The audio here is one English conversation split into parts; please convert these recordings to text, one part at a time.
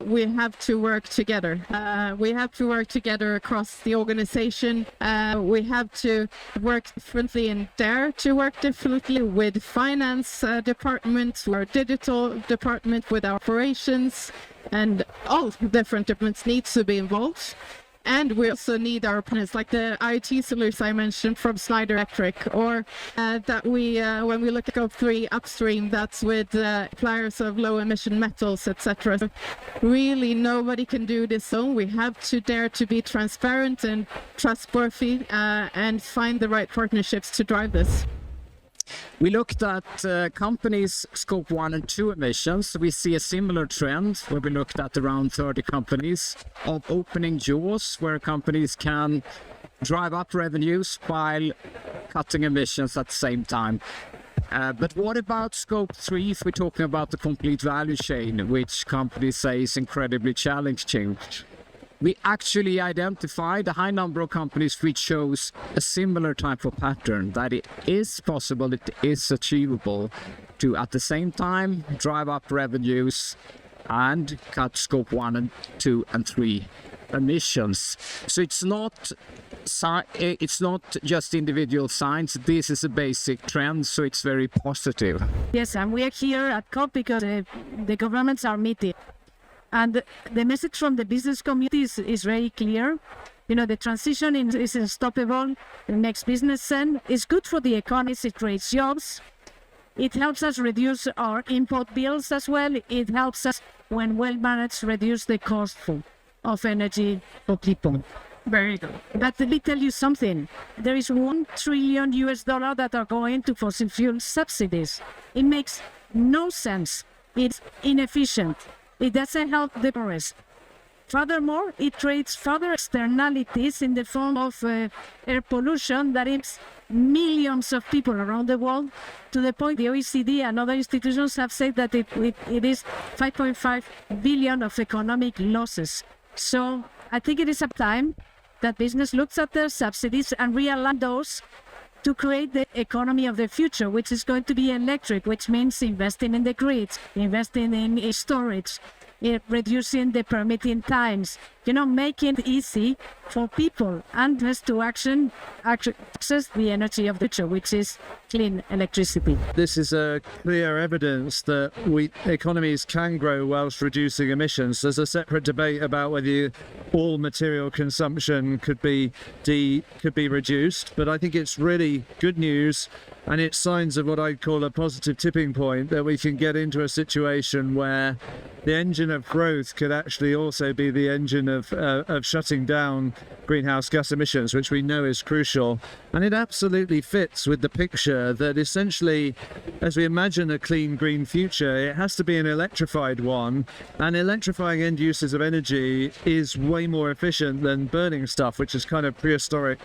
we have to work together. We have to work together across the organization. We have to work differently and dare to work differently with finance departments, our digital department, with our operations, and all different departments need to be involved. And we also need our partners, like the IoT solutions I mentioned from Schneider Electric, or that we, when we look at Scope 3 upstream, that's with suppliers of low emission metals, etc. So really, nobody can do this alone. We have to dare to be transparent and trustworthy and find the right partnerships to drive this. We looked at companies' Scope 1 and 2 emissions. We see a similar trend where we looked at around 30 companies of opening jaws where companies can drive up revenues while cutting emissions at the same time. But what about Scope 3 if we're talking about the complete value chain, which companies say is incredibly challenging? We actually identified a high number of companies which shows a similar type of pattern, that it is possible, it is achievable to at the same time drive up revenues and cut Scope 1 and 2 and 3 emissions. So it's not just individual signs, this is a basic trend, so it's very positive. Yes, and we are here at COP because the governments are meeting. And the message from the business community is very clear. You know, the transition is unstoppable. It makes business sense. It's good for the economy. It creates jobs. It helps us reduce our import bills as well. It helps us, when well managed, reduce the cost of energy for people. Very good. But let me tell you something. There is $1 trillion that are going to fossil fuel subsidies. It makes no sense. It's inefficient. It doesn't help the forest. Furthermore, it creates further externalities in the form of air pollution that impacts millions of people around the world, to the point the OECD and other institutions have said that it is 5.5 billion of economic losses. So I think it is up time that business looks at their subsidies and realign those to create the economy of the future, which is going to be electric, which means investing in the grids, investing in storage, reducing the permitting times, making it easy for people and us to access the energy of the future, which is clean electricity. This is a clear evidence that economies can grow whilst reducing emissions. There's a separate debate about whether all material consumption could be reduced, but I think it's really good news, and it's signs of what I'd call a positive tipping point, that we can get into a situation where the engine of growth could actually also be the engine of shutting down greenhouse gas emissions, which we know is crucial. And it absolutely fits with the picture that essentially, as we imagine a clean green future, it has to be an electrified one, and electrifying end uses of energy is way more efficient than burning stuff, which is kind of prehistoric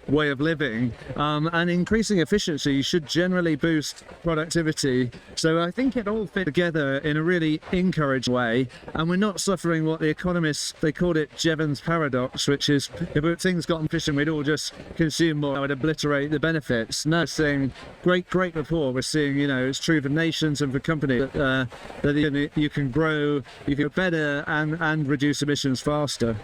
way of living, and increasing efficiency should generally boost productivity. So I think it all fits together in a really encouraging way, and we're not suffering what the economists, they called it Jevons paradox, which is if things got efficient we'd all just consume more, it would obliterate the benefits. No, saying great report. We're seeing, it's true for nations and for companies that you can grow, you can get better and reduce emissions faster.